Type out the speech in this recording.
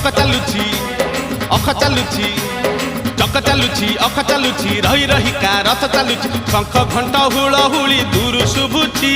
चक चलुछि अख चलुछि चक चलुछि अख चलुछि रही रही का रथ चलुछि शंख घंट हुलहुली दूर शुभुछि